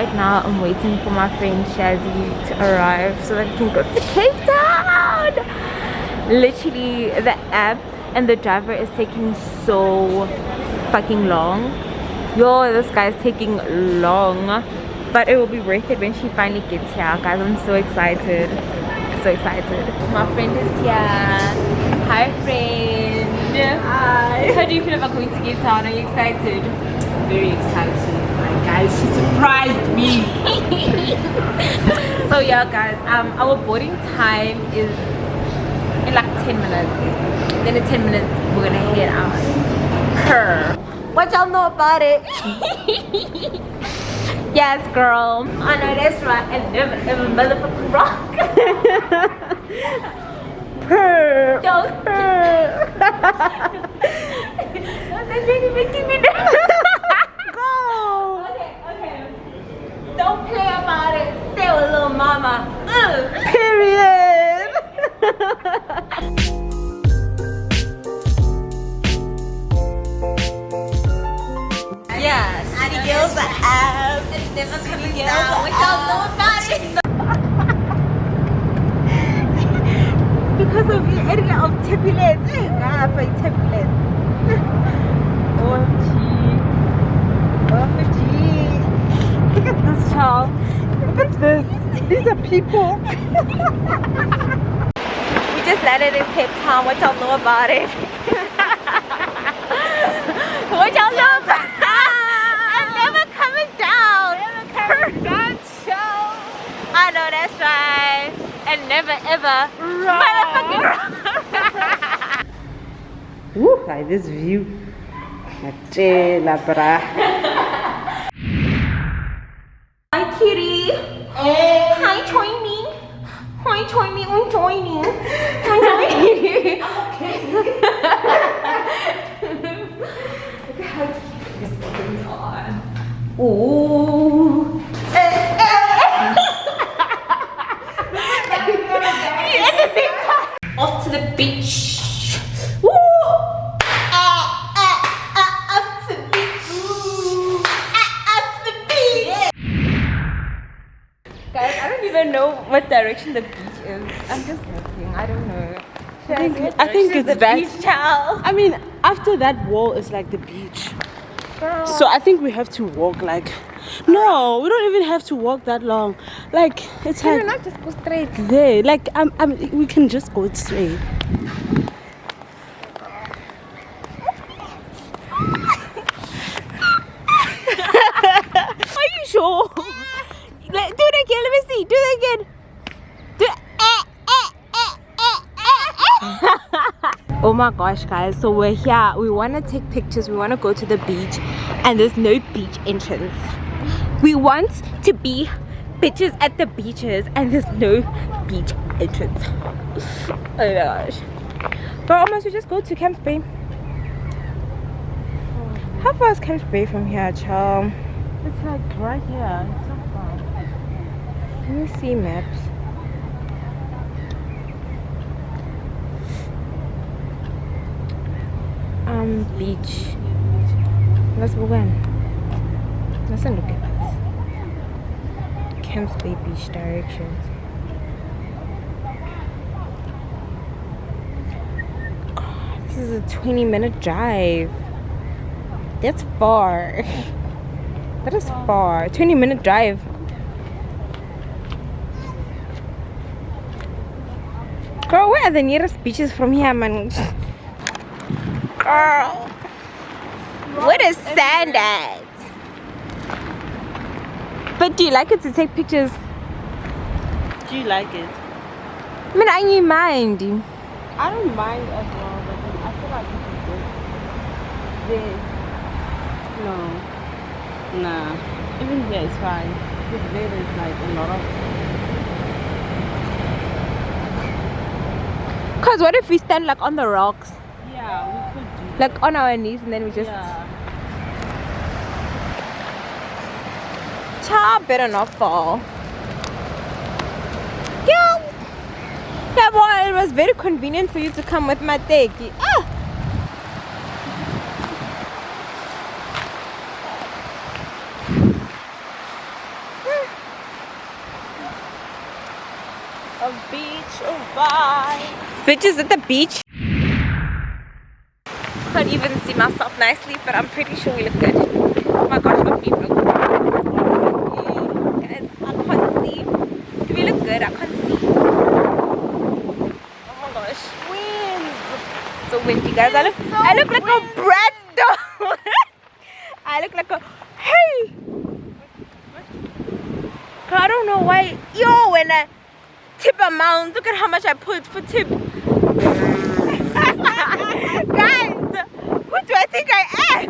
right now I'm waiting for my friend Shazzy to arrive so that we can go to Cape Town. Literally the app and the driver is taking so fucking long. Yo, this guy is taking long, but it will be worth it when she finally gets here, guys. I'm so excited, so excited. My friend is here. Hi friend. Hi. How do you feel about going to Cape Town? Are you excited? Very excited. My guys, she surprised me. So yeah guys, our boarding time is in like 10 minutes. Then in 10 minutes we're gonna head out. What y'all know about it? Yes girl, I know that's right. And never ever motherfucking rock. Purr. Don't purr. That's really making me nervous. Go. Okay. Don't play about it. Stay with little mama. Period. Yes. City girls are up. It's never coming down. What y'all know about it? Because of the area of turbulence. Turbulence. OMG. OMG. Look at this child. Look at this. These are people. We just landed in Cape Town. What y'all know about it? What y'all know about it? I'm never coming down. Never coming down, show. I know that's right. And never ever motherfucking Woo, like this view. Hi kitty. Hey. Hi Choini. Hi Choini. I'm joining. Hi Choini. Okay. Look at how cute this thing's on. Ooh. At the same time. Off to the beach. Woo! Up to the beach. Up to the beach. Guys, I don't even know what direction the beach is. I'm just looking. I don't know. I think it's the that. beach, child. I mean, after that wall is like the beach. Girl. So I think we have to walk like. No, we don't even have to walk that long. Like it's Can like we not just go straight? there. Like we can just go straight. Are you sure? Do it again. Let me see. Do it again. Do it. Oh my gosh guys, so we're here. We want to take pictures. We want to go to the beach and there's no beach entrance. We want to be bitches at the beaches and there's no beach entrance. Oh my gosh. But almost we just go to Camps Bay. How far is Camps Bay from here, child? It's like right here. It's so far. Let me see maps. Beach. Let's go in. Let's look at this. Camps Bay Beach directions. God, this is a 20-minute drive. That's far. That is far. 20-minute drive. Girl, where are the nearest beaches from here, man? Girl, where is sand at? But do you like it to take pictures? Do you like it? I mean, I don't mind. I don't mind as well, but then I feel like it's good. There. No. Nah. Even here it's fine. Because there is like a lot of. Cause what if we stand like on the rocks? Yeah, we could do. Like on our knees and then we just. Yeah. Child better not fall. Yeah. Yeah, boy, it was very convenient for you to come with my teki. Ah. Bye. Bitches at the beach. Can't even see myself nicely, but I'm pretty sure we look good. Oh my gosh, my feet look good. Guys, I can't see. Do we look good? I can't see. Oh my gosh. Wind. So windy, guys. I look like a brat doll. I look like a hey. I don't know why. Yo, when I tip amount, look at how much I put for tip. Guys, who do I think I am?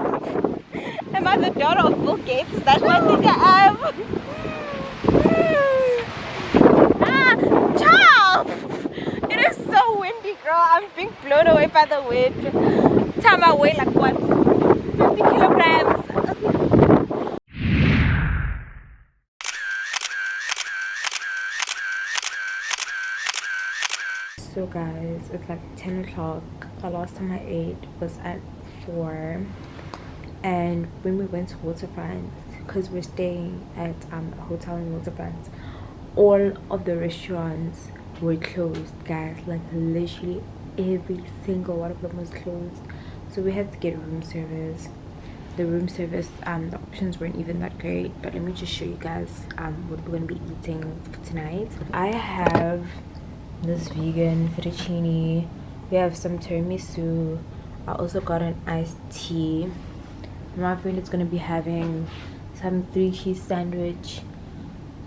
Am I the daughter of Bill Gates? Is that who I think I am? Child! It is so windy, girl. I'm being blown away by the wind. Time I weigh like what? 50 kilograms. So guys, it's like 10 o'clock. The last time I ate was at 4. And when we went to Waterfront, because we're staying at a hotel in Waterfront, all of the restaurants were closed, guys. Like literally every single one of them was closed. So we had to get room service. The room service, the options weren't even that great. But let me just show you guys what we're going to be eating for tonight. I have this vegan fettuccine. We have some tiramisu. I also got an iced tea. My friend is going to be having some 3-cheese sandwich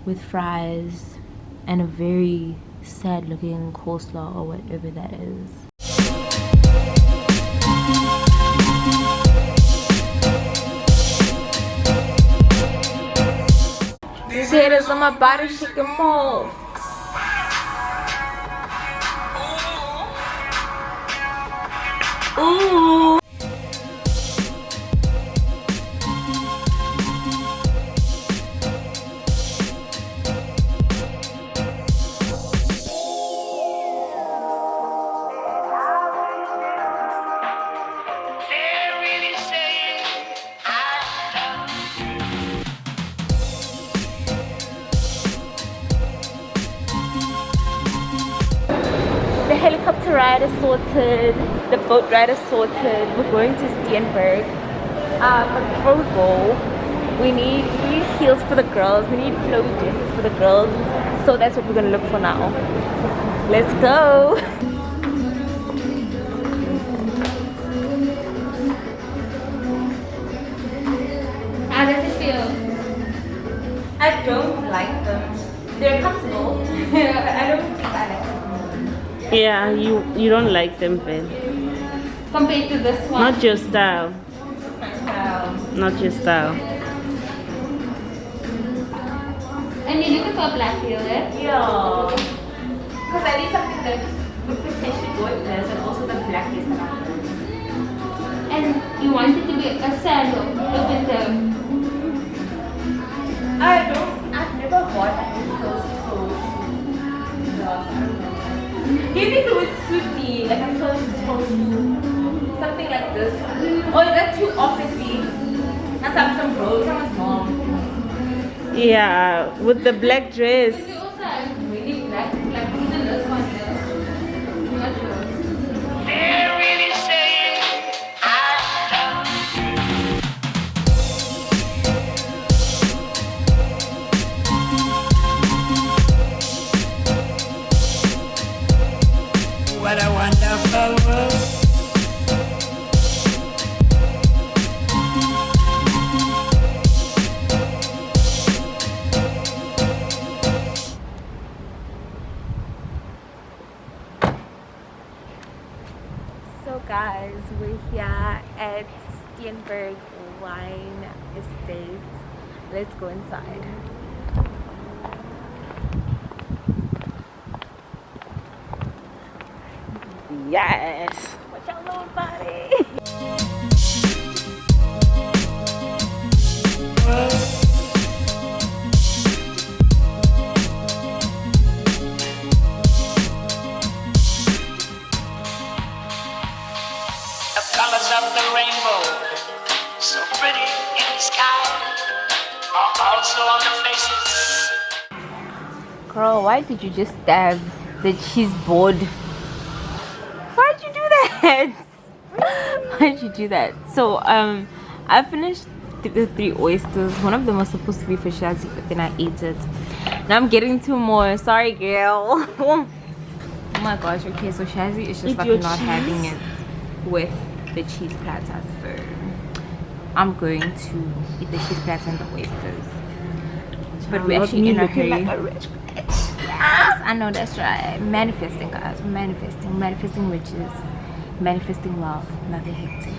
with fries and a very sad looking coleslaw or whatever that is. These haters on my body shaking move. Ooh. The helicopter ride is sorted, the boat ride is sorted. We're going to Steenberg. But before we go, we need heels for the girls, we need flowy dresses for the girls. So that's what we're gonna look for now. Let's go. How does it feel? I don't like them. They're comfortable. I don't think I like them. Yeah, you don't like them, Ben. Compared to this one. Not your style. Not your style. And you're looking for a black heel, eh? Yeah. Because I need something that would potentially go with this and also the black is that I want. And you want it to be a sandal with them. I've never bought any of those toes. Do you think it would suit me, like a closed toe shoe? Something like this? Or is that too officey? And some bros, someone's mom. Yeah, with the black dress. We also have really black, like even this one here. I'm not sure. They're really saying I love you. What a wonderful world. So guys, we're here at Steenberg Wine Estate. Let's go inside. Yes. Watch out, little body. The colors of the rainbow, so pretty in the sky, are also on the faces. Girl, why did you just stab that she's bored. Why'd you do that? Why'd you do that? So I finished the 3 oysters. One of them was supposed to be for Shazzy, but then I ate it. Now I'm getting 2 more. Sorry, girl. Oh my gosh. Okay, so Shazzy is just like not having it with the cheese platter. So I'm going to eat the cheese platter and the oysters. But we're actually in a hurry. Like a rich bitch. Yes, I know, that's right. Manifesting, guys. Manifesting riches, manifesting wealth. Nothing hectic.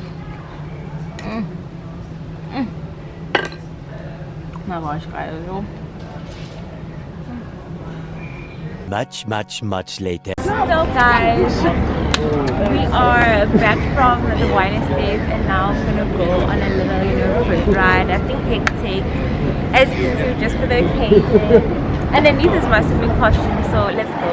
My gosh, guys. Much later. So guys, we are back from the wine estate and now I'm gonna go on a little, quick ride. I think hectic, as you can see, just for the occasion. Underneath is my swimming costume, so let's go.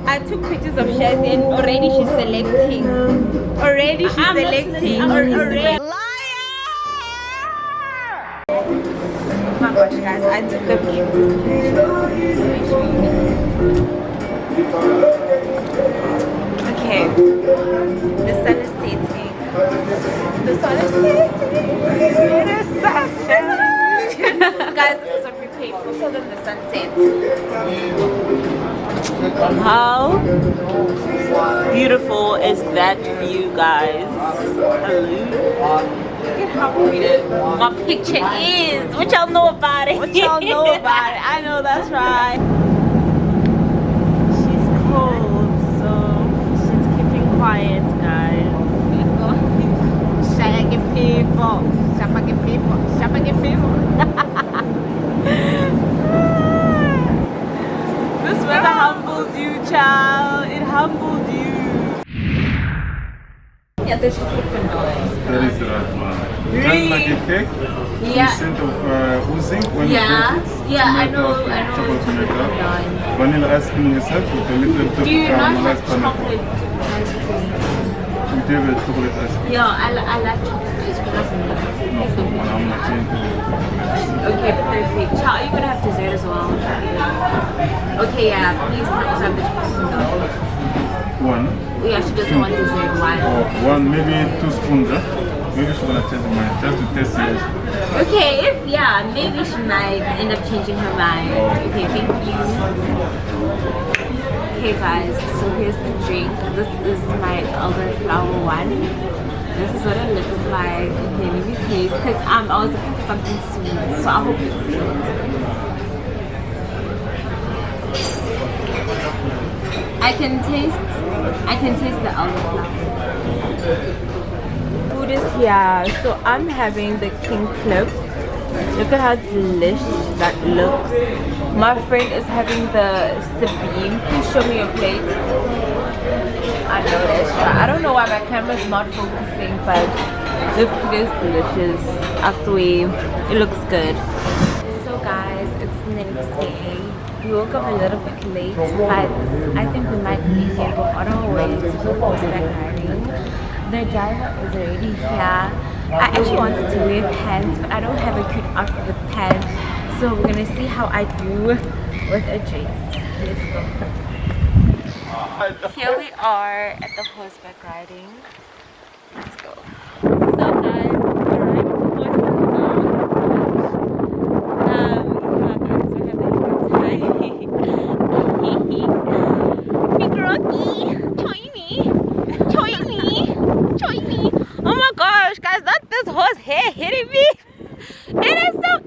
I took pictures of Shazzy and already she's selecting. Already she's selecting. Already. Liar! Oh my gosh, guys, I took the cutest pictures. Okay, the sun is setting. The sun is setting. It is sunset. Guys, this is what we paid for. Show them the sunset. How beautiful is that view, guys? Hello. Look at how beautiful my picture is. What y'all know about it? What y'all know about it? I know, that's right. She's cold, so she's keeping quiet, guys. Shaggy people. Shaggy people. Shaggy people. This weather humbled you, child. It humbled you. Yeah, there's just different noise. That is the right one. Really? Just like a cake, Yeah. scent of oozing when Yeah. you bake it. Yeah, I Tomato, know. chocolate tomato. Nine. Vanilla ice cream yourself with a little bit Do you of not caramelized have chocolate pineapple. ice cream? We do have a chocolate ice cream. Yeah, I like chocolate ice cream. No problem, I'm not changing it. Okay, perfect. Child, you're gonna have dessert as well. Okay, yeah, please can I also have the chocolate. One. Yeah, she doesn't want dessert. Why? Or one, maybe 2 spoons. Maybe she's gonna change her mind just to test yours. Okay, maybe she might end up changing her mind. Okay, thank you. Okay guys, so here's the drink. This is my elderflower one. This is what it looks like. Okay, let me taste, because I was looking for something sweet, so I hope it's sweet. I can taste the elderflower. Food is here, so I'm having the king clip. Look at how delicious that looks. My friend is having the sabine. Please show me your plate. I know that's right. I don't know why my camera is not focusing, but the food is delicious. I swear, it looks good. So guys, it's the next day. We woke up a little bit late, but I think we might be here. We're on our way to go horseback riding. The driver is already here. I actually wanted to wear pants, but I don't have a cute outfit with pants. So we're gonna see how I do with a dress. Let's go. Here we are at the horseback riding. Let's go. So guys, we're riding the horses now. My guys, we're having a good time. Big Rocky, join me. Oh my gosh, guys, not this horse hair hitting me. It is so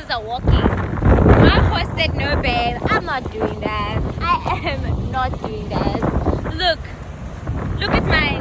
horses are walking. My horse said, no babe, I'm not doing that. I am not doing that. Look at my